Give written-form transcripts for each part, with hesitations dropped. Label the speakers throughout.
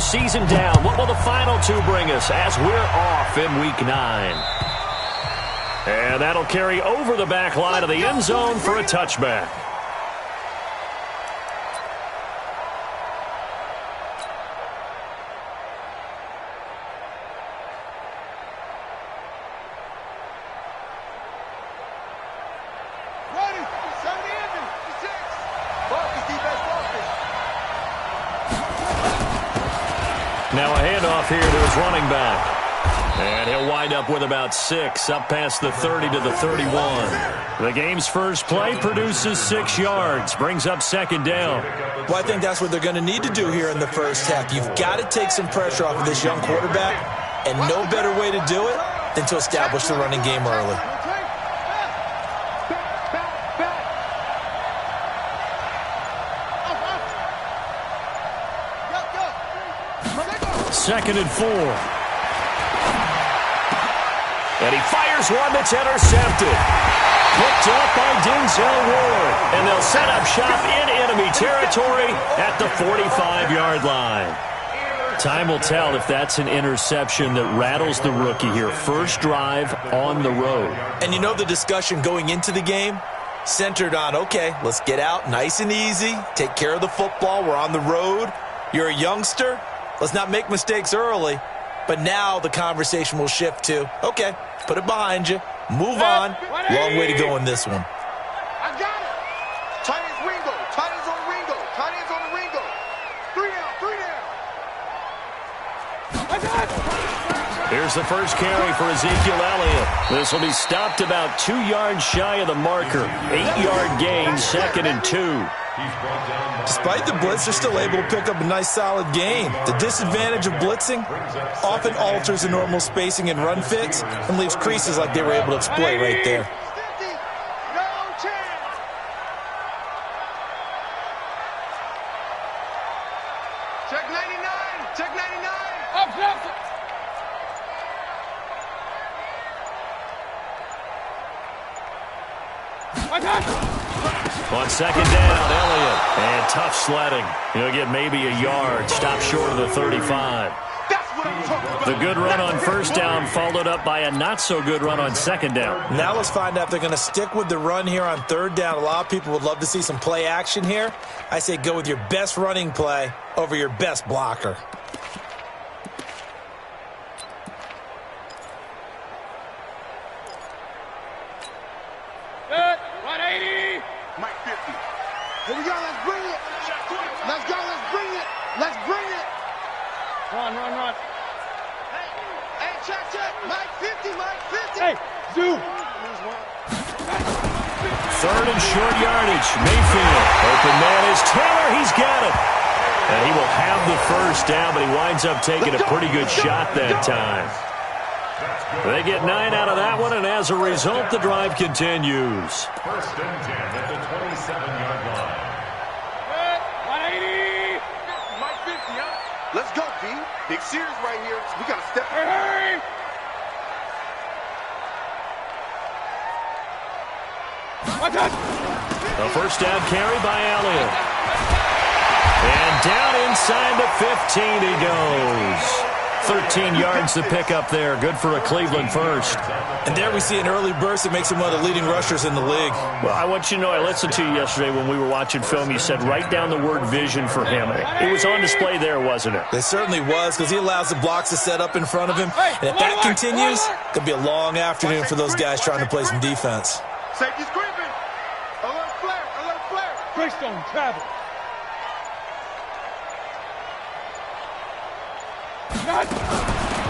Speaker 1: Season down. What will the final two bring us as we're off in Week 9? And that'll carry over the back line of the end zone for a touchback.
Speaker 2: Now a handoff here to his running back. And he'll wind up with about 6, up past the 30 to the 31.
Speaker 1: The game's first play produces 6 yards, brings up second down.
Speaker 3: Well, I think that's what they're going to need to do here in the first half. You've got to take some pressure off of this young quarterback, and no better way to do it than to establish the running game early.
Speaker 1: Second and 4. And he fires one that's intercepted. Picked up by Denzel Ward. And they'll set up shop in enemy territory at the 45-yard line. Time will tell if that's an interception that rattles the rookie here. First drive on the road.
Speaker 3: And you know the discussion going into the game? Centered on, okay, let's get out nice and easy. Take care of the football. We're on the road. You're a youngster. Let's not make mistakes early. But now the conversation will shift to, okay, put it behind you. Move on. Long way to go in this one.
Speaker 4: I got it. Tight ends Ringo. Tight ends on the Ringo. Tight ends on the Ringo. 3 down. 3 down. I got it.
Speaker 1: Here's the first carry for Ezekiel Elliott. This will be stopped about 2 yards shy of the marker. 8-yard gain, second and 2.
Speaker 3: Despite the blitz, they're still able to pick up a nice solid gain. The disadvantage of blitzing often alters the normal spacing and run fits and leaves creases like they were able to exploit right there.
Speaker 4: Check 99. Check 99. Up,
Speaker 1: On second down, Elliott. And tough sledding. He'll get maybe a yard. Stop short of the 35.
Speaker 4: That's what I'm talking about.
Speaker 1: The good run on first down followed up by a not-so-good run on second down.
Speaker 3: Now let's find out if they're going to stick with the run here on third down. A lot of people would love to see some play action here. I say go with your best running play over your best blocker.
Speaker 4: Good. 180. Mike 50. Here we go. Let's bring it. Let's go. Let's bring it. Let's bring it. Run. Hey, check. Mike 50. Mike 50. Hey, Zoo.
Speaker 1: Third and short yardage. Mayfield. Open man is Taylor. He's got it. And he will have the first down, but he winds up taking a pretty good shot that time. They get 9 out of that one, and as a result, the drive continues.
Speaker 5: First and 10 at the 27-yard line.
Speaker 4: 180. Mike 50, huh? Let's go, D. Big series right here. We got to step. Hey.
Speaker 1: A first down carry by Elliott. And down inside the 15 he goes. 13 yards to pick up there. Good for a Cleveland first.
Speaker 3: And there we see an early burst that makes him one of the leading rushers in the league.
Speaker 1: Well, I want you to know, I listened to you yesterday when we were watching film. You said write down the word vision for him. It was on display there, wasn't it?
Speaker 3: It certainly was, because he allows the blocks to set up in front of him. And if that continues, it could be a long afternoon for those guys trying to play some defense.
Speaker 4: Safety's creeping. Alert flare. Greystone, travel.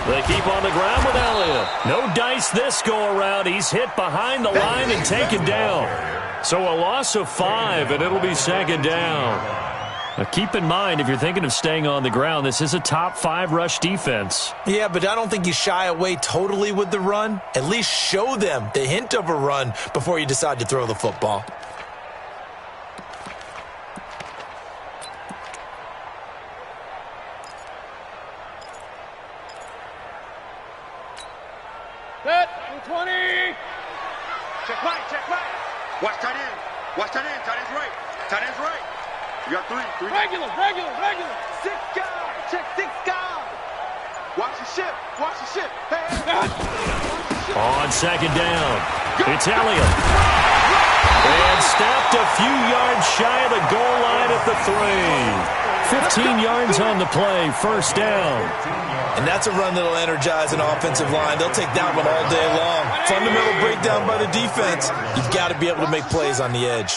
Speaker 1: They keep on the ground with Elliott. No dice this go-around. He's hit behind the line and taken down. So a loss of 5, and it'll be second down. Now keep in mind, if you're thinking of staying on the ground, this is a top 5 rush defense.
Speaker 3: Yeah, but I don't think you shy away totally with the run. At least show them the hint of a run before you decide to throw the football.
Speaker 4: Set. 20. Check right. Watch tight end. Tight end's right. You got 3. Regular. 6 guys. check 6 guys. Watch the ship. Watch the ship. Hey.
Speaker 2: On second down, it's Elliott. And stopped a few yards shy of the goal line at the 3. 15 yards on the play, first down.
Speaker 3: And that's a run that'll energize an offensive line. They'll take that one all day long. Fundamental breakdown by the defense. You've got to be able to make plays on the edge.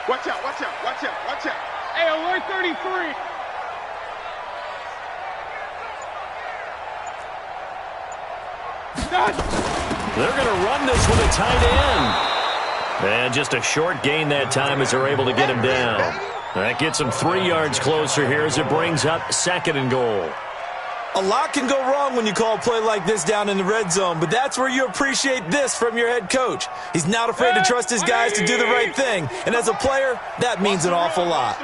Speaker 4: Watch out, watch out, watch out, watch out. Hey, alert 33.
Speaker 2: They're going to run this with a tight end. And just a short gain that time as they're able to get him down. That gets him 3 yards closer here as it brings up second and goal.
Speaker 3: A lot can go wrong when you call a play like this down in the red zone, but that's where you appreciate this from your head coach. He's not afraid to trust his guys to do the right thing. And as a player, that means an awful lot.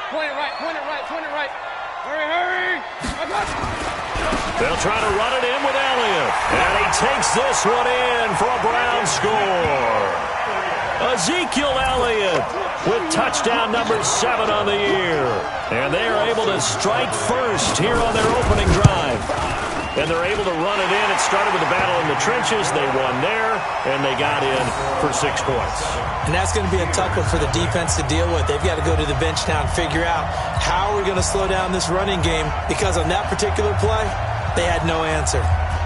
Speaker 4: Point it right, point it right, point it right. Hurry, hurry.
Speaker 2: They'll try to run it in with Elliott. And he takes this one in for a Brown score. Ezekiel Elliott with touchdown number 7 on the year. And they are able to strike first here on their opening drive. And they're able to run it in. It started with a battle in the trenches. They won there, and they got in for 6 points.
Speaker 3: And that's going to be a tough one for the defense to deal with. They've got to go to the bench now and figure out how we're going to slow down this running game, because on that particular play, they had no answer.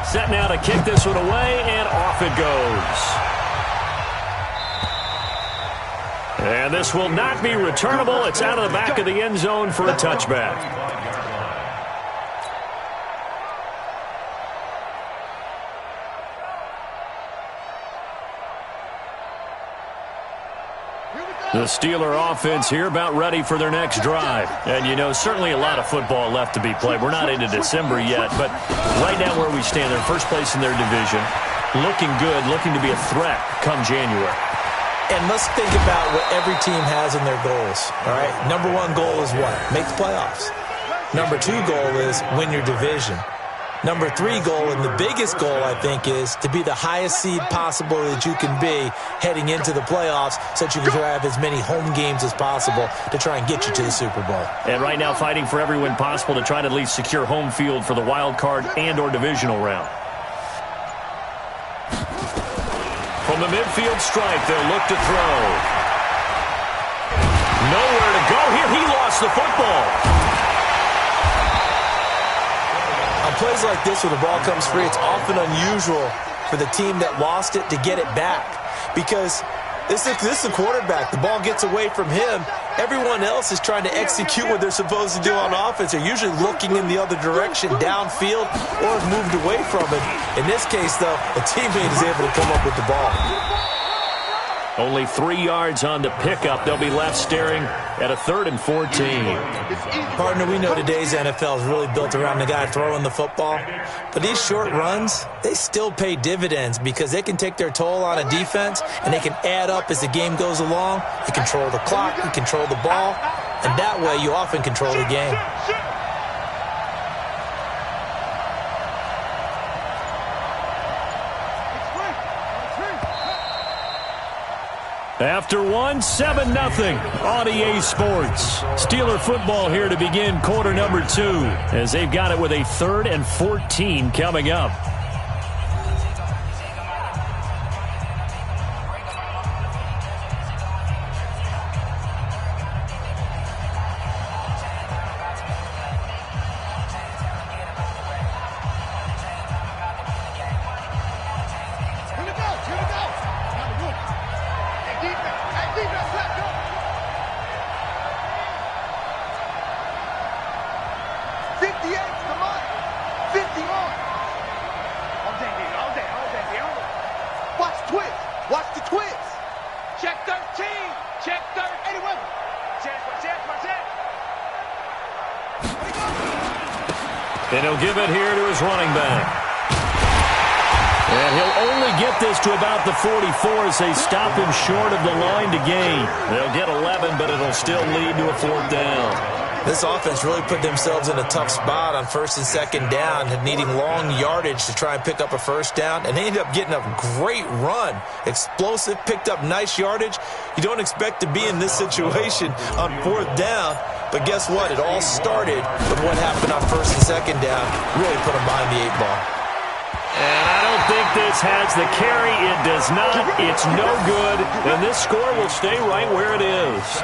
Speaker 2: Set now to kick this one away, and off it goes. And this will not be returnable. It's out of the back of the end zone for a touchback. The Steeler offense here about ready for their next drive. And, you know, certainly a lot of football left to be played. We're not into December yet, but right now where we stand, they're first place in their division. Looking good, looking to be a threat come January.
Speaker 3: And let's think about what every team has in their goals, all right? Number 1 goal is what? Make the playoffs. Number 2 goal is win your division. Number 3 goal, and the biggest goal, I think, is to be the highest seed possible that you can be heading into the playoffs so that you can have as many home games as possible to try and get you to the Super Bowl.
Speaker 2: And right now fighting for every win possible to try to at least secure home field for the wild card and or divisional round. From the midfield stripe, they'll look to throw. Nowhere to go here. He lost the football.
Speaker 3: On plays like this where the ball comes free, it's often unusual for the team that lost it to get it back, because this is the quarterback. The ball gets away from him. Everyone else is trying to execute what they're supposed to do on offense. They're usually looking in the other direction, downfield, or have moved away from it. In this case, though, a teammate is able to come up with the ball.
Speaker 2: Only 3 yards on the pickup. They'll be left staring at a 3rd and 14.
Speaker 3: Partner, we know today's NFL is really built around the guy throwing the football. But these short runs, they still pay dividends because they can take their toll on a defense, and they can add up as the game goes along. You control the clock, you control the ball, and that way you often control the game.
Speaker 2: After one, 7-0 on EA Sports. Steeler football here to begin quarter number 2 as they've got it with a 3rd and 14 coming up. And he'll give it here to his running back. And he'll only get this to about the 44 as they stop him short of the line to gain. They'll get 11, but it'll still lead to a 4th down.
Speaker 3: This offense really put themselves in a tough spot on first and second down, needing long yardage to try and pick up a first down, and they ended up getting a great run. Explosive, picked up nice yardage. You don't expect to be in this situation on fourth down, but guess what? It all started with what happened on first and second down. Really put them behind the 8 ball.
Speaker 1: And I don't think this has the carry. It does not. It's no good. And this score will stay right where it is.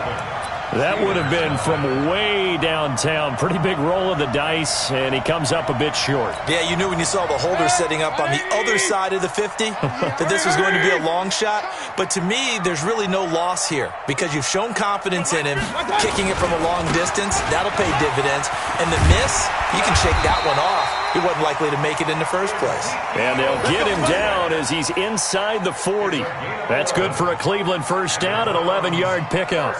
Speaker 1: That would have been from way downtown. Pretty big roll of the dice, and he comes up a bit short.
Speaker 3: Yeah, you knew when you saw the holder setting up on the other side of the 50 that this was going to be a long shot. But to me, there's really no loss here because you've shown confidence in him, kicking it from a long distance. That'll pay dividends. And the miss, you can shake that one off. He wasn't likely to make it in the first place.
Speaker 1: And they'll get him down as he's inside the 40. That's good for a Cleveland first down, an 11-yard pickup.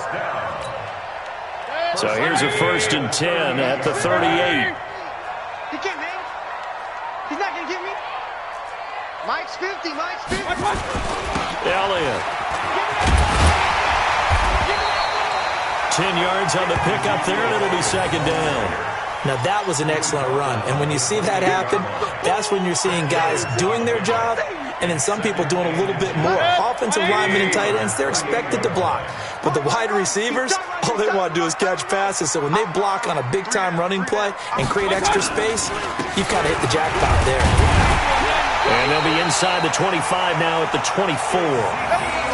Speaker 1: So here's a 1st and 10 at the 38.
Speaker 4: He can't hang. He's not going to get me. Mike's 50. Mike's 50.
Speaker 1: Elliott. 10 yards on the pickup there, and it'll be second down.
Speaker 3: Now, that was an excellent run. And when you see that happen, that's when you're seeing guys doing their job and then some people doing a little bit more. Offensive linemen and tight ends, they're expected to block. But the wide receivers, all they want to do is catch passes. So when they block on a big-time running play and create extra space, you've got to hit the jackpot there.
Speaker 1: And they'll be inside the 25 now at the 24.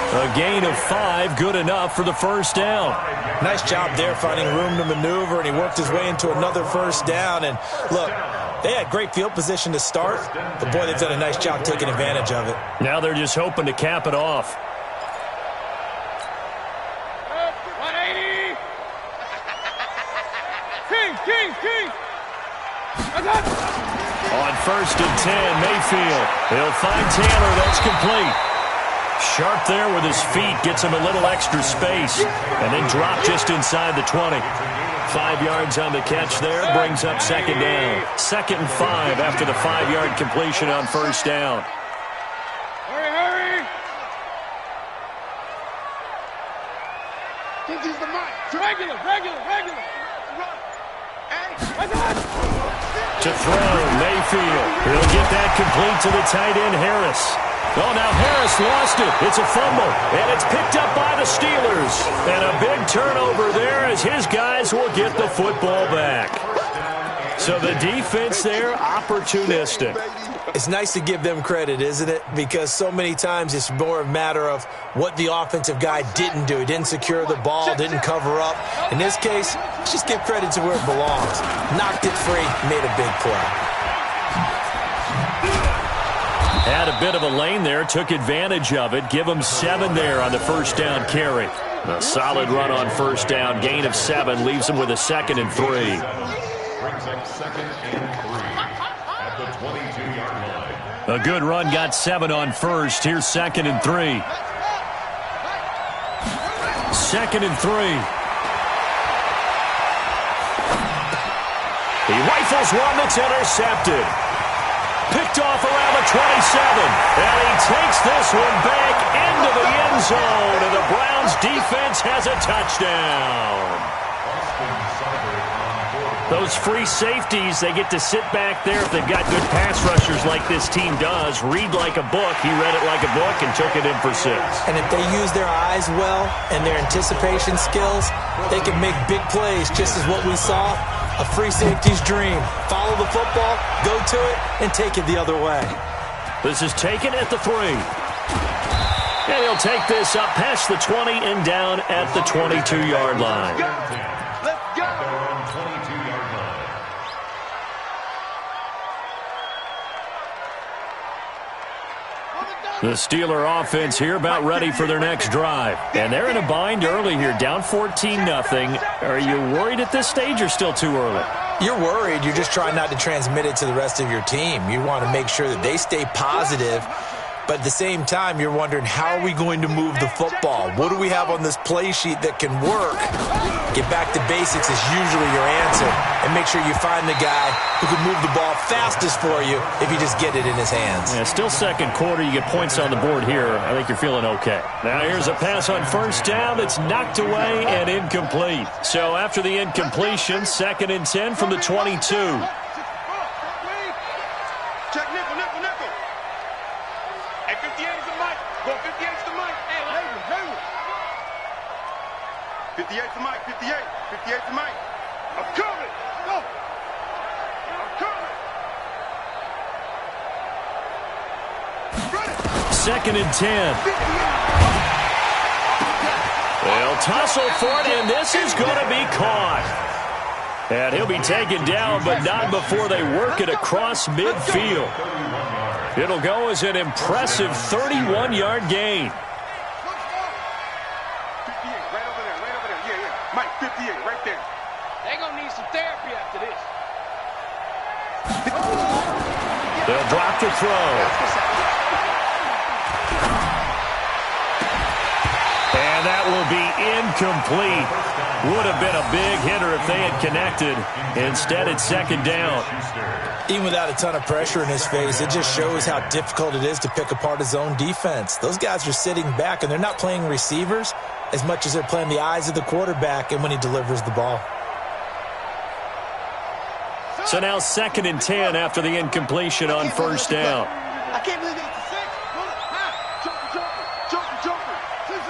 Speaker 1: A gain of 5, good enough for the first down.
Speaker 3: Nice job there finding room to maneuver, and he worked his way into another first down. And look, they had great field position to start, but boy, they've done a nice job taking advantage of it.
Speaker 1: Now they're just hoping to cap it off.
Speaker 4: 180. King.
Speaker 1: On 1st and 10, Mayfield. He'll find Taylor. That's complete. Sharp there with his feet. Gets him a little extra space. And then drop just inside the 20. 5 yards on the catch there. Brings up second down. 2nd and 5 after the 5-yard completion on first down.
Speaker 4: Hurry. Think he's the mic. Regular.
Speaker 1: To throw, Mayfield. He'll get that complete to the tight end, Harris. Oh, now Harris lost it. It's a fumble, and it's picked up by the Steelers. And a big turnover there as his guys will get the football back. So the defense there, opportunistic.
Speaker 3: It's nice to give them credit, isn't it? Because so many times it's more a matter of what the offensive guy didn't do. He didn't secure the ball, didn't cover up. In this case, let's just give credit to where it belongs. Knocked it free, made a big play.
Speaker 1: Had a bit of a lane there, took advantage of it. Give him 7 there on the first down carry. A solid run on first down. Gain of 7 leaves him with a 2nd and 3.
Speaker 5: Brings up 2nd and 3 at the 22-yard line.
Speaker 1: A good run, got 7 on first. Here's 2nd and 3. 2nd and 3. He rifles one that's intercepted. Picked off around the 27. And he takes this one back into the end zone. And the Browns defense has a touchdown. Those free safeties, they get to sit back there if they've got good pass rushers like this team does. Read like a book. He read it like a book and took it in for 6.
Speaker 3: And if they use their eyes well and their anticipation skills, they can make big plays, just as what we saw. A free safety's dream. Follow the football, go to it, and take it the other way.
Speaker 1: This is taken at the 3. And he'll take this up past the 20 and down at the 22-yard line.
Speaker 4: Let's go.
Speaker 1: The Steeler offense here about ready for their next drive. And they're in a bind early here, down 14-0. Are you worried at this stage or still too early?
Speaker 3: You're worried. You're just trying not to transmit it to the rest of your team. You want to make sure that they stay positive. But at the same time, you're wondering, how are we going to move the football? What do we have on this play sheet that can work? Get back to basics is usually your answer. And make sure you find the guy who can move the ball fastest for you if you just get it in his hands.
Speaker 1: Yeah, still second quarter. You get points on the board here. I think you're feeling okay. Now here's a pass on first down that's knocked away and incomplete. So after the incompletion, 2nd and 10 from the 22.
Speaker 4: Check nickel, nickel, nickel. Hey, 58 is the mic. Go 58 is the mic. Hey, Hayward. 58 is the mic. 58. 58 is the mic. I'm coming. Go. I'm coming. Ready.
Speaker 1: 2nd and 10. They'll tussle for it, and this is going to be caught. And he'll be taken down, but not before they work it across midfield. It'll go as an impressive 31-yard gain.
Speaker 4: 58, right over there, right over there. Yeah, yeah. Mike, 58, right there. They're going to need some therapy after this.
Speaker 1: They'll drop the throw. And that will be incomplete. Would have been a big hitter if they had connected. Instead, it's 2nd down.
Speaker 3: Even without a ton of pressure in his face, it just shows how difficult it is to pick apart his own defense. Those guys are sitting back, and they're not playing receivers as much as they're playing the eyes of the quarterback and when he delivers the ball.
Speaker 1: So now 2nd and 10 after the incompletion on first down.
Speaker 4: I can't believe it's a 6. Jumper. 6.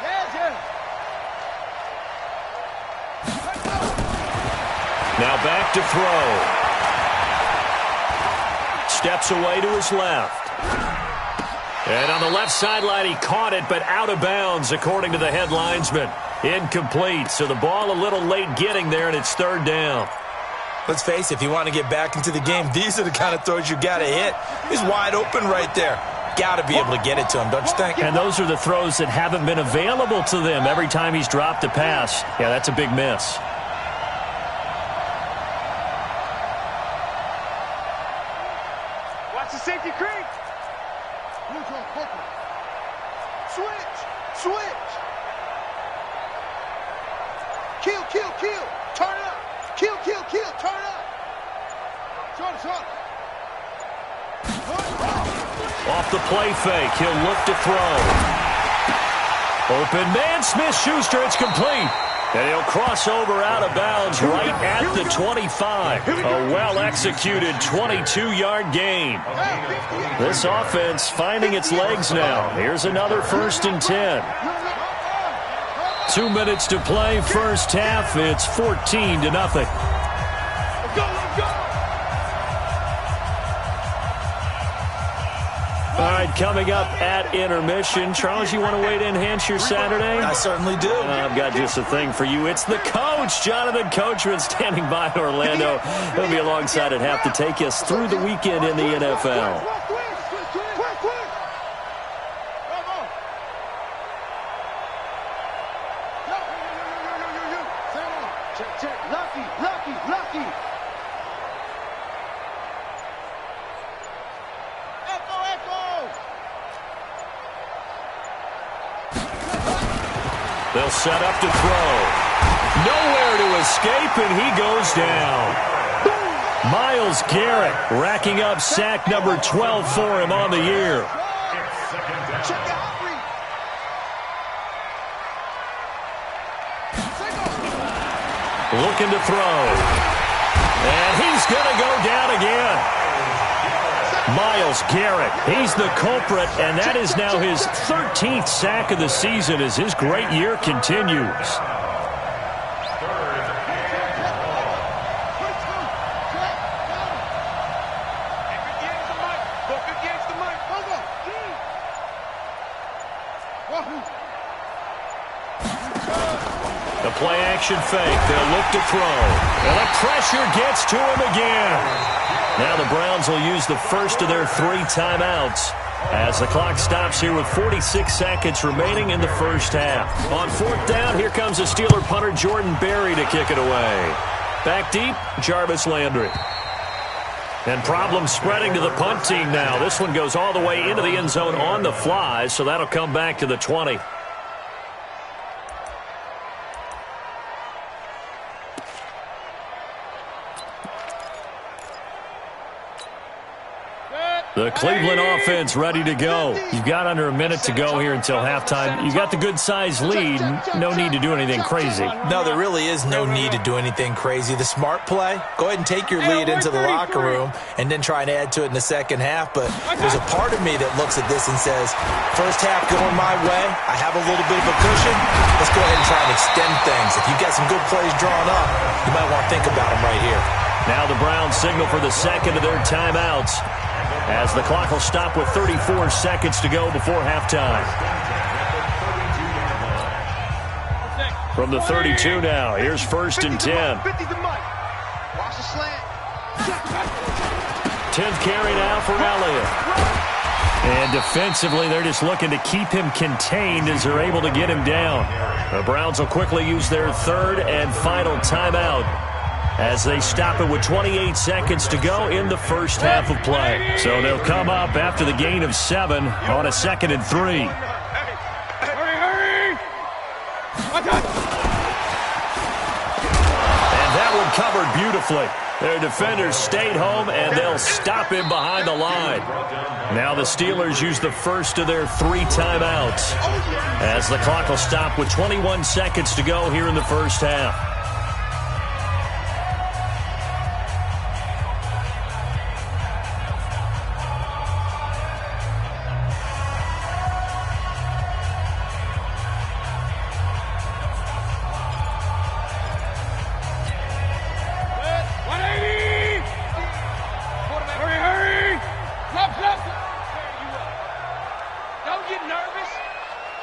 Speaker 4: Yes.
Speaker 1: Now back to throw. Steps away to his left. And on the left sideline, he caught it, but out of bounds, according to the head linesman. Incomplete, so the ball a little late getting there, and it's 3rd down.
Speaker 3: Let's face it, if you want to get back into the game, these are the kind of throws you got to hit. He's wide open right there. Got to be able to get it to him, don't you think?
Speaker 1: And those are the throws that haven't been available to them every time he's dropped a pass. Yeah, that's a big miss.
Speaker 4: Watch the safety creep. Switch. Kill. Turn up. Kill. Turn up. Short.
Speaker 1: Off the play fake, he'll look to throw. Open man, Smith-Schuster, it's complete. And he'll cross over out of bounds right at the 25. A well-executed 22-yard gain. This offense finding its legs now. Here's another 1st and 10. 2 minutes to play, first half. It's 14-0.
Speaker 4: Let's go.
Speaker 1: All right, coming up at intermission. Charles, you want to wait in, enhance your Saturday?
Speaker 3: I certainly do.
Speaker 1: I've got just a thing for you. It's the coach, Jonathan Coachman, standing by in Orlando. He'll be alongside at half to take us through the weekend in the NFL.
Speaker 4: Check. Lucky.
Speaker 1: They'll set up to throw. Nowhere to escape, and he goes down. Myles Garrett racking up sack number 12 for him on the year. Looking to throw. And he's going to go down again. Myles Garrett, he's the culprit, and that is now his 13th sack of the season as his great year continues. The play-action fake. They'll look to throw. And the pressure gets to him again. Now the Browns will use the first of their 3 timeouts as the clock stops here with 46 seconds remaining in the first half. On 4th down, here comes the Steeler punter Jordan Berry to kick it away. Back deep, Jarvis Landry. And problems spreading to the punt team now. This one goes all the way into the end zone on the fly, so that'll come back to the 20. The Cleveland offense ready to go. You've got under a minute to go here until halftime. You've got the good-sized lead. No need to do anything crazy.
Speaker 3: No, there really is no need to do anything crazy. The smart play, go ahead and take your lead into the locker room and then try and add to it in the second half. But there's a part of me that looks at this and says, first half going my way, I have a little bit of a cushion. Let's go ahead and try and extend things. If you've got some good plays drawn up, you might want to think about them right here.
Speaker 1: Now the Browns signal for the second of their timeouts, as the clock will stop with 34 seconds to go before halftime. From the 32 now, here's 1st and 10. 10th carry now for Elliott. And defensively, they're just looking to keep him contained as they're able to get him down. The Browns will quickly use their third and final timeout as they stop it with 28 seconds to go in the first half of play. So they'll come up after the gain of 7 on a 2nd and 3. And that one covered beautifully. Their defenders stayed home, and they'll stop him behind the line. Now the Steelers use the first of their 3 timeouts, as the clock will stop with 21 seconds to go here in the first half.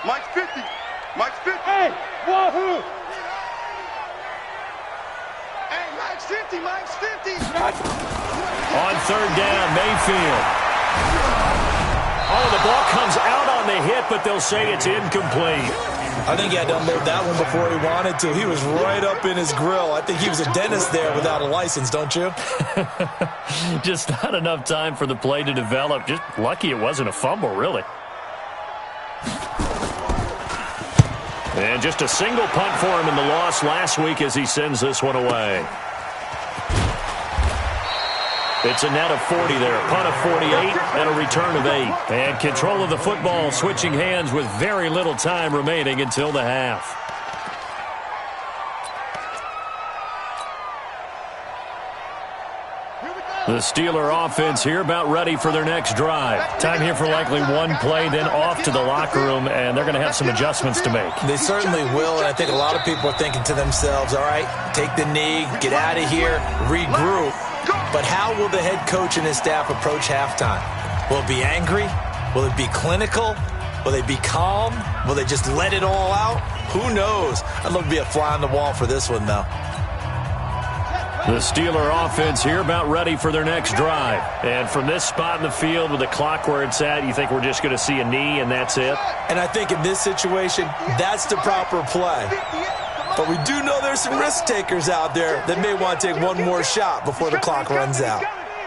Speaker 4: Mike's 50. Mike's 50. Hey, wahoo! Hey, Mike's 50. Mike's 50.
Speaker 1: On third down, Mayfield. Oh, the ball comes out on the hit, but they'll say it's incomplete.
Speaker 3: I think he had to unload that one before he wanted to. He was right up in his grill. I think he was a dentist there without a license, don't you?
Speaker 1: Just not enough time for the play to develop. Just lucky it wasn't a fumble, really. And just a single punt for him in the loss last week as he sends this one away. It's a net of 40 there, a punt of 48 and a return of 8. And control of the football switching hands with very little time remaining until the half. The Steeler offense here about ready for their next drive. Time here for likely one play, then off to the locker room, and they're going to have some adjustments to make.
Speaker 3: They certainly will, and I think a lot of people are thinking to themselves, all right, take the knee, get out of here, regroup. But how will the head coach and his staff approach halftime? Will it be angry? Will it be clinical? Will they be calm? Will they just let it all out? Who knows? I'd love to be a fly on the wall for this one, though.
Speaker 1: The Steeler offense here about ready for their next drive. And from this spot in the field with the clock where it's at, you think we're just going to see a knee and that's it?
Speaker 3: And I think in this situation, that's the proper play. But we do know there's some risk takers out there that may want to take one more shot before the clock runs out.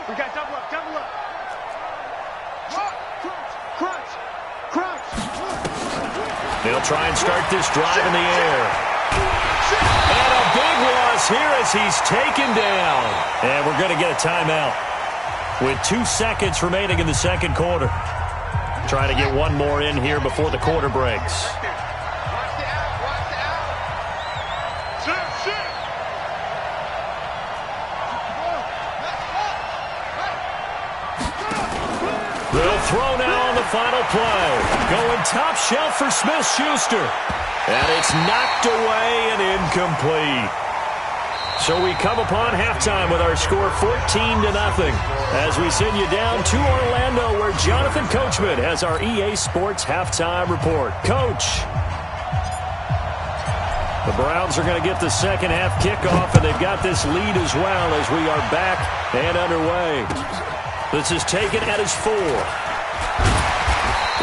Speaker 4: We got double up, double up. Crunch, crunch.
Speaker 1: They'll try and start this drive in the air. And a big loss here as he's taken down. And we're going to get a timeout with 2 seconds remaining in the second quarter. Trying to get one more in here before the quarter breaks. They'll throw now on the final play. Going top shelf for Smith-Schuster. And it's knocked away and incomplete. So we come upon halftime with our score 14-0 as we send you down to Orlando where Jonathan Coachman has our EA Sports halftime report. Coach. The Browns are going to get the second half kickoff, and they've got this lead as well as we are back and underway. This is taken at his 4.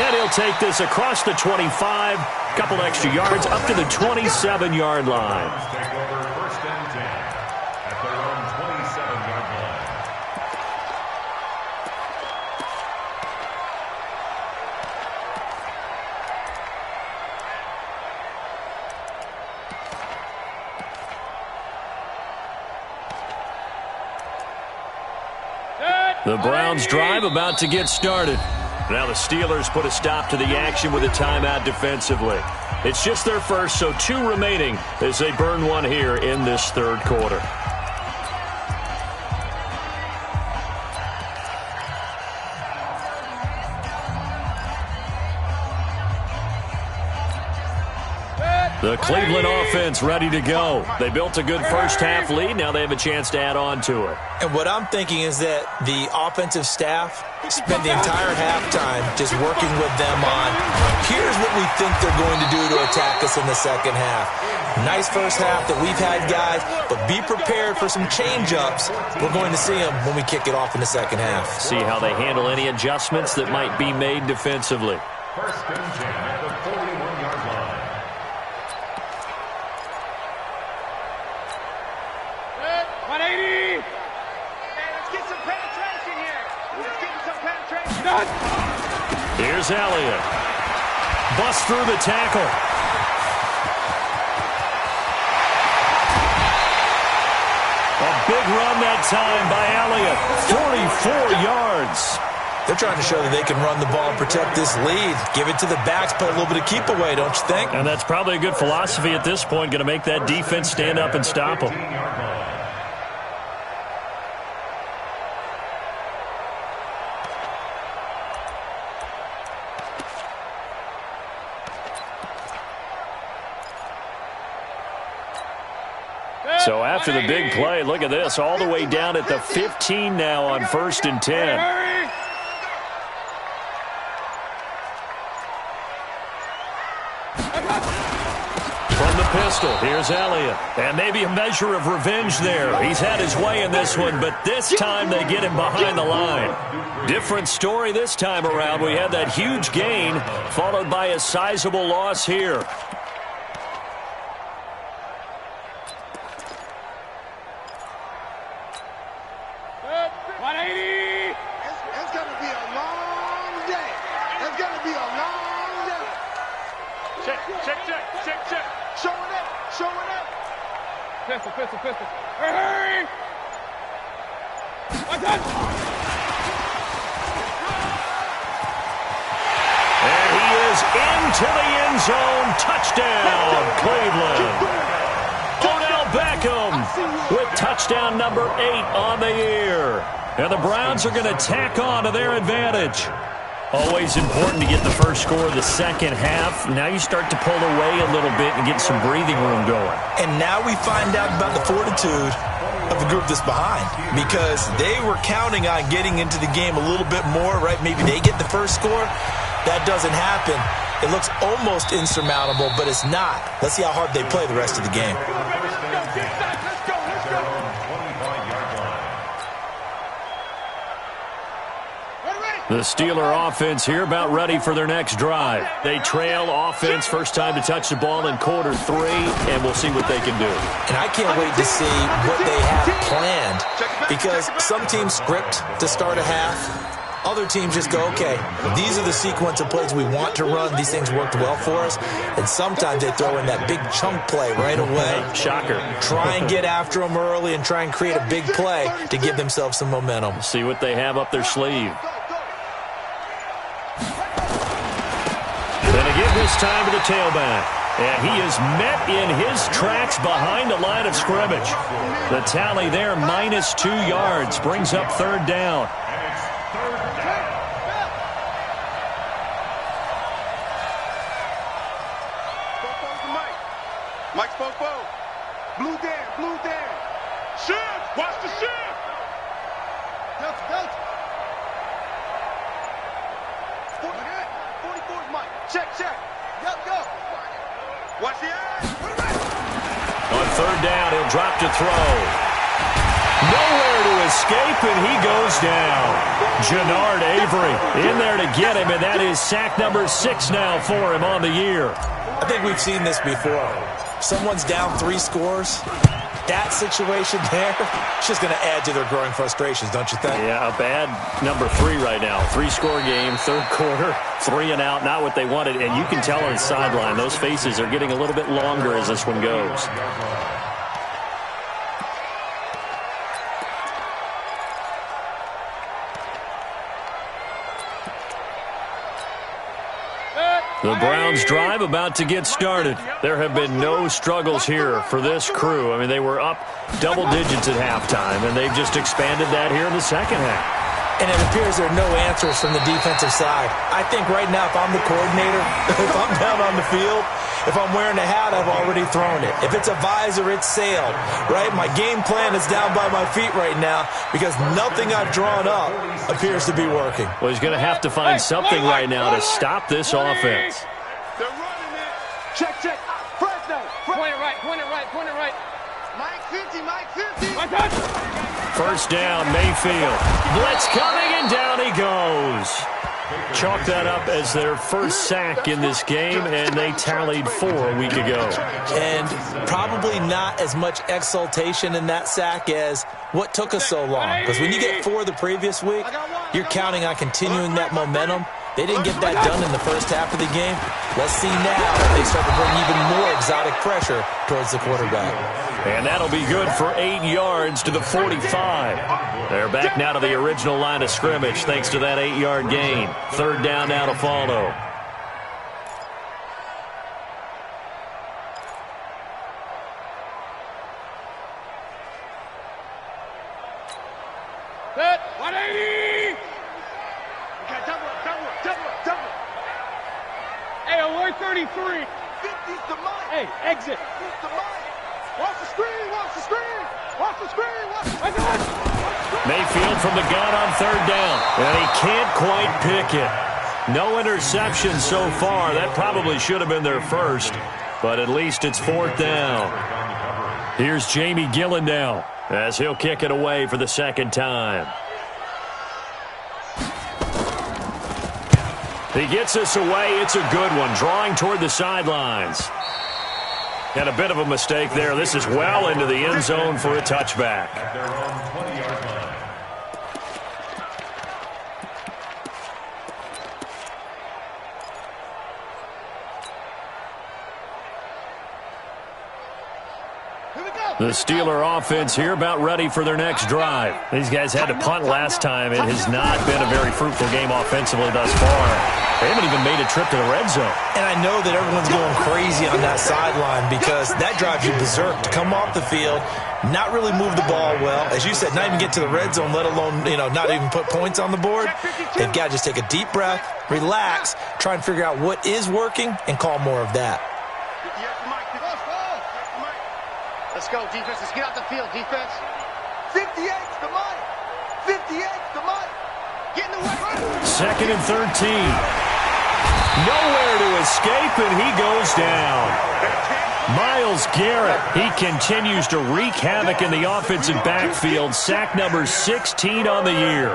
Speaker 1: And he'll take this across the 25, couple extra yards up to the 27-yard line.
Speaker 5: Take over 1st and 10 at their own 27-yard line.
Speaker 1: The Browns drive about to get started. Now the Steelers put a stop to the action with a timeout defensively. It's just their first, so 2 remaining as they burn one here in this third quarter. The Cleveland offense ready to go. They built a good first-half lead. Now they have a chance to add on to it.
Speaker 3: And what I'm thinking is that the offensive staff spent the entire halftime just working with them on, here's what we think they're going to do to attack us in the second half. Nice first half that we've had, guys, but be prepared for some change-ups. We're going to see them when we kick it off in the second half.
Speaker 1: See how they handle any adjustments that might be made defensively.
Speaker 5: First and 10 at the 41-yard line.
Speaker 1: Here's Elliott. Bust through the tackle. A big run that time by Elliott. 44 yards.
Speaker 3: They're trying to show that they can run the ball and protect this lead. Give it to the backs, play a little bit of keep away, don't you think?
Speaker 1: And that's probably a good philosophy at this point, going to make that defense stand up and stop them. So after the big play, look at this, all the way down at the 15 now on 1st and 10. From the pistol, here's Elliott. And maybe a measure of revenge there. He's had his way in this one, but this time they get him behind the line. Different story this time around. We had that huge gain, followed by a sizable loss here.
Speaker 4: Pistol. Hurry!
Speaker 1: And he is into the end zone. Touchdown, Cleveland. Odell Beckham with touchdown number 8 on the year. And the Browns are going to tack on to their advantage. Always important to get the first score of the second half. Now you start to pull away a little bit and get some breathing room going.
Speaker 3: And now we find out about the fortitude of the group that's behind, because they were counting on getting into the game a little bit more, right? Maybe they get the first score. That doesn't happen. It looks almost insurmountable, but it's not. Let's see how hard they play the rest of the game.
Speaker 1: The Steeler offense here about ready for their next drive. They trail offense, first time to touch the ball in quarter 3, and we'll see what they can do.
Speaker 3: And I can't wait to see what they have planned, because some teams script to start a half. Other teams just go, okay, these are the sequence of plays we want to run. These things worked well for us. And sometimes they throw in that big chunk play right away.
Speaker 1: Shocker.
Speaker 3: Try and get after them early and try and create a big play to give themselves some momentum.
Speaker 1: See what they have up their sleeve. Going to give this time to the tailback. And he is met in his tracks behind the line of scrimmage. The tally there, -2 yards, brings up 3rd down.
Speaker 4: Mike Fofo. Blue Dan. Shift. Watch the shift. Delta. 44 Mike. Check. Go. Watch the eye.
Speaker 1: On 3rd down, he'll drop to throw. Nowhere to escape, and he goes down. Jannard Avery in there to get him, and that is sack number 6 now for him on the year.
Speaker 3: I think we've seen this before. Someone's down 3 scores. That situation there, it's just going to add to their growing frustrations, don't you think?
Speaker 1: Yeah, a bad number 3 right now. 3-score game, 3rd quarter, 3 and out, not what they wanted. And you can tell on the sideline, those faces are getting a little bit longer as this one goes. The Browns drive about to get started. There have been no struggles here for this crew. I mean, they were up double digits at halftime, and they've just expanded that here in the second half.
Speaker 3: And it appears there are no answers from the defensive side. I think right now, if I'm the coordinator, if I'm down on the field, if I'm wearing a hat, I've already thrown it. If it's a visor, it's sailed, right? My game plan is down by my feet right now because nothing I've drawn up appears to be working.
Speaker 1: Well, he's going to have to find something right now to stop this offense.
Speaker 4: They're running it. Check, check. First down.
Speaker 6: Point it right, point it right, point it right.
Speaker 4: Mike 50, Mike 50.
Speaker 6: My touch.
Speaker 1: First down, Mayfield. Blitz coming, and down he goes. Chalk that up as their first sack in this game, and they tallied 4 a week ago.
Speaker 3: And probably not as much exultation in that sack as what took us so long. Because when you get 4 the previous week, you're counting on continuing that momentum. They didn't get that done in the first half of the game. Let's see now if they start to bring even more exotic pressure towards the quarterback.
Speaker 1: And that'll be good for 8 yards to the 45. They're back now to the original line of scrimmage thanks to that 8-yard gain. Third down now to follow.
Speaker 6: Set. 180.
Speaker 4: Okay, double.
Speaker 6: Hey, alert 33.
Speaker 4: 50's the Mike.
Speaker 6: Hey, exit.
Speaker 4: 50's the Mike. Watch the screen, watch the screen. Watch the screen, watch the
Speaker 6: My touch.
Speaker 4: screen.
Speaker 1: Mayfield from the gun on third down, and he can't quite pick it. No interception so far. That probably should have been their first, but at least it's fourth down. Here's Jamie Gillen now as he'll kick it away for the second time. He gets us away. It's a good one, drawing toward the sidelines. And a bit of a mistake there. This is well into the end zone for a touchback.
Speaker 5: Their own 20-yard line.
Speaker 4: Here we go.
Speaker 1: The Steeler offense here about ready for their next drive. These guys had to punt last time. It has not been a very fruitful game offensively thus far. They haven't even made a trip to the red zone.
Speaker 3: And I know that everyone's going crazy on that sideline because that drives you berserk to come off the field, not really move the ball well. As you said, not even get to the red zone, let alone, not even put points on the board. They've got to just take a deep breath, relax, try and figure out what is working, and call more of that.
Speaker 4: Yes, Mike. Let's go, defense. Let's get out the field, defense. 58's the Mike. 58's the Mike. Get in the way.
Speaker 2: Second and 13. Nowhere to escape, and he goes down. Myles Garrett, he continues to wreak havoc in the offensive backfield. Sack number 16 on the year.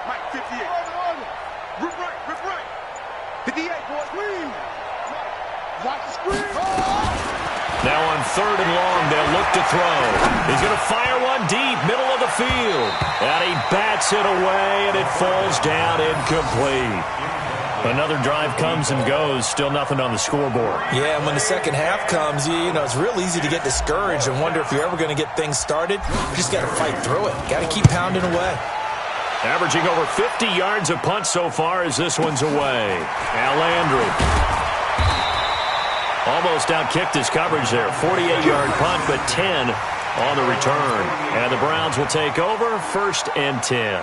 Speaker 4: Mike, 58. Rip right. 58, boy. Screen. Watch the screen.
Speaker 2: Now on third and long, they'll look to throw. He's going to fire one deep, middle of the field. And he bats it away, and it falls down incomplete. Another drive comes and goes, still nothing on the scoreboard.
Speaker 3: Yeah, and when the second half comes, it's real easy to get discouraged and wonder if you're ever going to get things started. You just got to fight through it. Got to keep pounding away.
Speaker 2: Averaging over 50 yards a punt so far as this one's away. Al Landry almost outkicked his coverage there. 48-yard punt, but 10 on the return. And the Browns will take over, 1st and 10.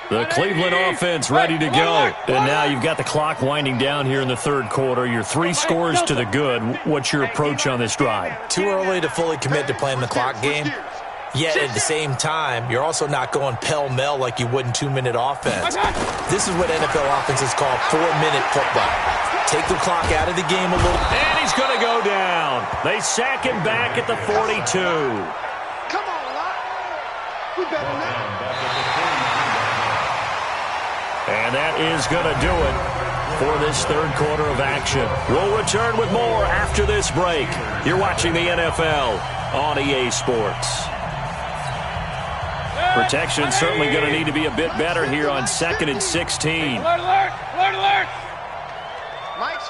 Speaker 2: The Cleveland offense ready to go. And now you've got the clock winding down here in the third quarter. You're 3 scores to the good. What's your approach on this drive?
Speaker 3: Too early to fully commit to playing the clock game. Yet at the same time, you're also not going pell-mell like you would in 2-minute offense. This is what NFL offenses call 4-minute football. Take the clock out of the game a little.
Speaker 2: And he's going to go down. They sack him back at the 42.
Speaker 4: Come on, Locke. We better now.
Speaker 2: And that is going to do it for this third quarter of action. We'll return with more after this break. You're watching the NFL on EA Sports. Protection certainly going to need to be a bit better here on 2nd and 16.
Speaker 6: Alert, alert, alert, alert.
Speaker 4: Mike's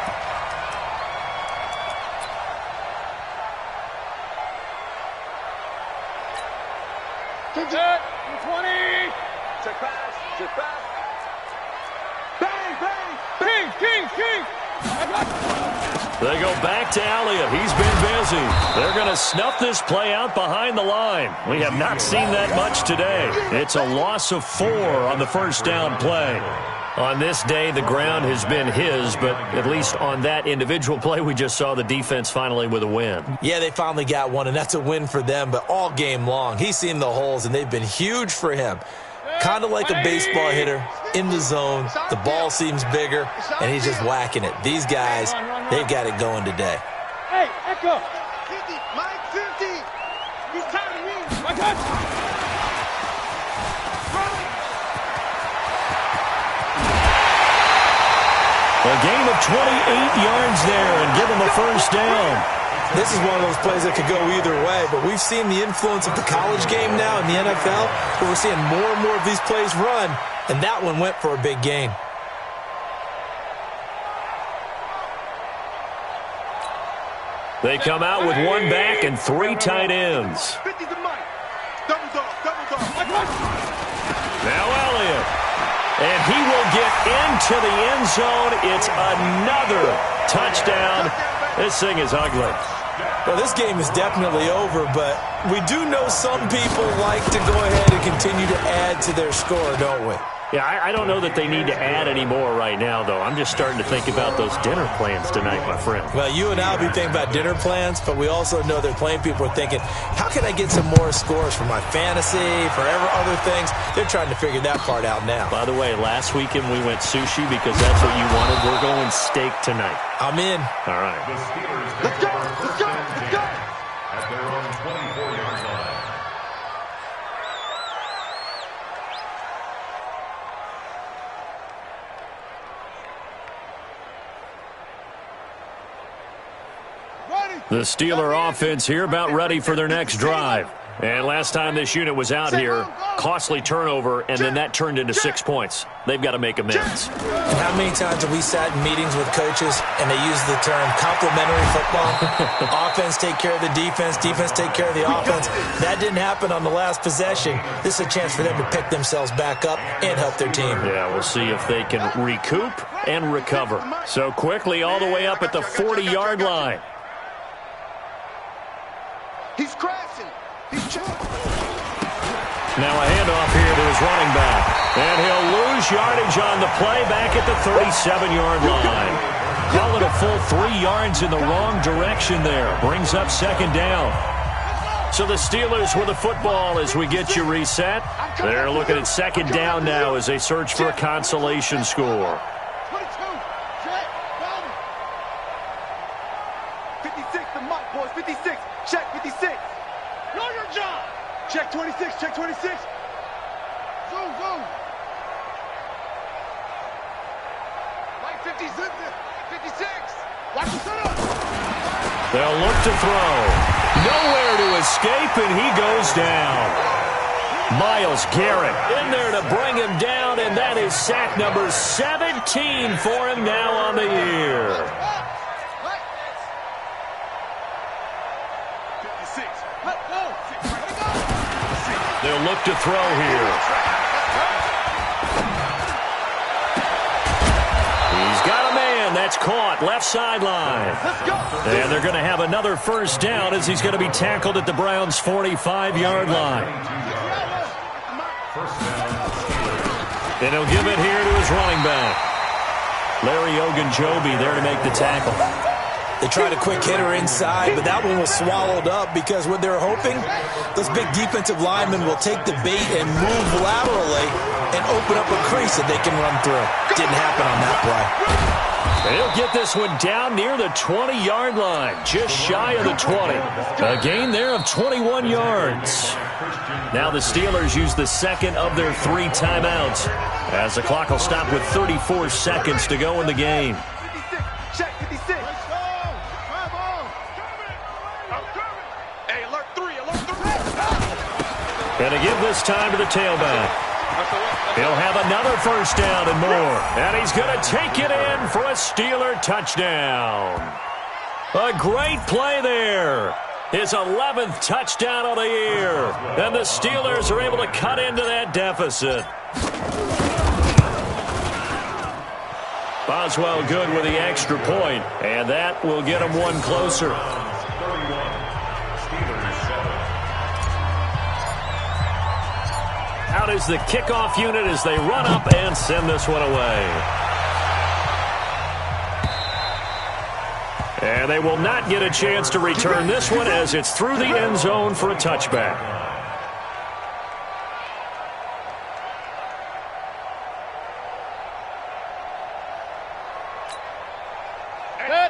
Speaker 6: Check. 20. Check pass. Check pass. Bang, bang. King.
Speaker 1: They go back to Elliott. He's been busy. They're going to snuff this play out behind the line. We have not seen that much today. It's a loss of 4 on the first down play. On this day, the ground has been his, but at least on that individual play, we just saw the defense finally with a win.
Speaker 3: Yeah, they finally got one, and that's a win for them, but all game long, he's seen the holes, and they've been huge for him. Kind of like a baseball hitter in the zone. The ball seems bigger, and he's just whacking it. These guys, they've got it going today.
Speaker 6: Hey, Echo. 50, Mike 50. He's tired of me. I got you.
Speaker 1: A gain of 28 yards there and give them a first down.
Speaker 3: This is one of those plays that could go either way, but we've seen the influence of the college game now in the NFL, where we're seeing more and more of these plays run, and that one went for a big gain.
Speaker 1: They come out with 1 back and 3 tight ends.
Speaker 6: 50's the mic. Double dog.
Speaker 1: Now Elliott. And he will get into the end zone. It's another touchdown. This thing is ugly.
Speaker 3: Well, this game is definitely over, but we do know some people like to go ahead and continue to add to their score, don't we?
Speaker 1: Yeah, I don't know that they need to add any more right now, though. I'm just starting to think about those dinner plans tonight, my friend.
Speaker 3: Well, you and I will be thinking about dinner plans, but we also know they're playing people are thinking, how can I get some more scores for my fantasy, for other things? They're trying to figure that part out now.
Speaker 1: By the way, last weekend we went sushi because that's what you wanted. We're going steak tonight.
Speaker 3: I'm in.
Speaker 1: All right.
Speaker 5: The Steelers take their first down at their own 24-yard line.
Speaker 1: The Steeler offense here about ready for their next drive. And last time this unit was out here, costly turnover, and then that turned into 6 points. They've got to make amends.
Speaker 3: And how many times have we sat in meetings with coaches and they use the term complementary football? Offense take care of the defense, defense take care of the offense. That didn't happen on the last possession. This is a chance for them to pick themselves back up and help their team.
Speaker 1: Yeah, we'll see if they can recoup and recover. So quickly all the way up at the 40-yard line.
Speaker 4: He's crashing. He's chasing.
Speaker 1: Now a handoff here to his running back. And he'll lose yardage on the play back at the 37-yard line. Call it a full 3 yards in the wrong direction there. Brings up second down. So the Steelers with the football as we get you reset. They're looking at second down now as they search for a consolation score.
Speaker 6: 56, the mic, boys. 56. Check 56. Know your job. Check 26. Check 26. Zoom. Like 56. Watch the setup.
Speaker 1: They'll look to throw. Nowhere to escape, and he goes down. Myles Garrett in there to bring him down, and that is sack number 17 for him now on the year. They'll look to throw here. He's got a man. That's caught. Left sideline. And they're going to have another first down as he's going to be tackled at the Browns' 45-yard line. And he'll give it here to his running back. Larry Ogunjobi there to make the tackle.
Speaker 3: They tried a quick hitter inside, but that one was swallowed up because what they're hoping, those big defensive linemen will take the bait and move laterally and open up a crease that they can run through. Didn't happen on that play.
Speaker 1: They'll get this one down near the 20-yard line, just shy of the 20. A gain there of 21 yards. Now the Steelers use the second of their 3 timeouts as the clock will stop with 34 seconds to go in the game.
Speaker 6: Check 56. Hey, alert 3.
Speaker 1: And to give this time to the tailback. He'll have another first down and more. And he's going to take it in for a Steeler touchdown. A great play there. His 11th touchdown of the year. And the Steelers are able to cut into that deficit. Boswell good with the extra point, and that will get him one closer. Out is the kickoff unit as they run up and send this one away. And they will not get a chance to return this one as it's through the end zone for a touchback.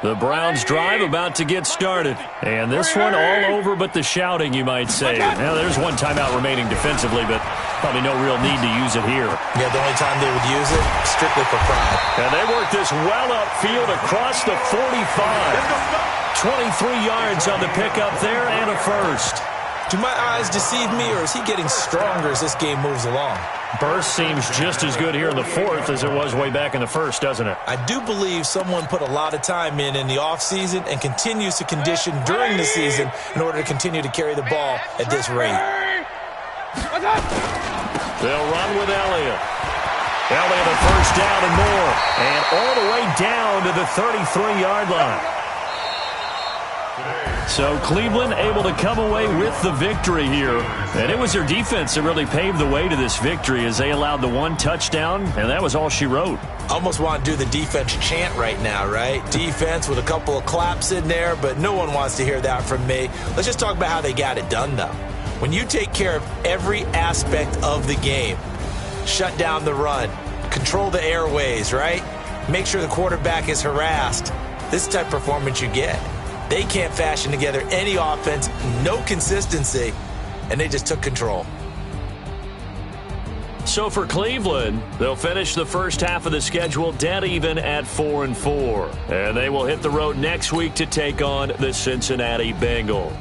Speaker 1: The Browns drive about to get started. And this one all over but the shouting, you might say. Now, there's one timeout remaining defensively, but probably no real need to use it here.
Speaker 3: Yeah, the only time they would use it, strictly for pride.
Speaker 1: And they work this well upfield across the 45. 23 yards on the pickup there and a first.
Speaker 3: Do my eyes deceive me, or is he getting stronger as this game moves along?
Speaker 1: Burst seems just as good here in the fourth as it was way back in the first, doesn't it?
Speaker 3: I do believe someone put a lot of time in the offseason and continues to condition during the season in order to continue to carry the ball at this rate.
Speaker 1: They'll run with Elliott. Elliott a first down and more. And all the way down to the 33-yard line. So Cleveland able to come away with the victory here. And it was their defense that really paved the way to this victory as they allowed the one touchdown, and that was all she wrote.
Speaker 3: Almost want to do the defense chant right now, right? Defense with a couple of claps in there, but no one wants to hear that from me. Let's just talk about how they got it done, though. When you take care of every aspect of the game, shut down the run, control the airways, right? Make sure the quarterback is harassed. This type of performance you get. They can't fashion together any offense, no consistency, and they just took control.
Speaker 1: So for Cleveland, they'll finish the first half of the schedule dead even at 4-4. And they will hit the road next week to take on the Cincinnati Bengals.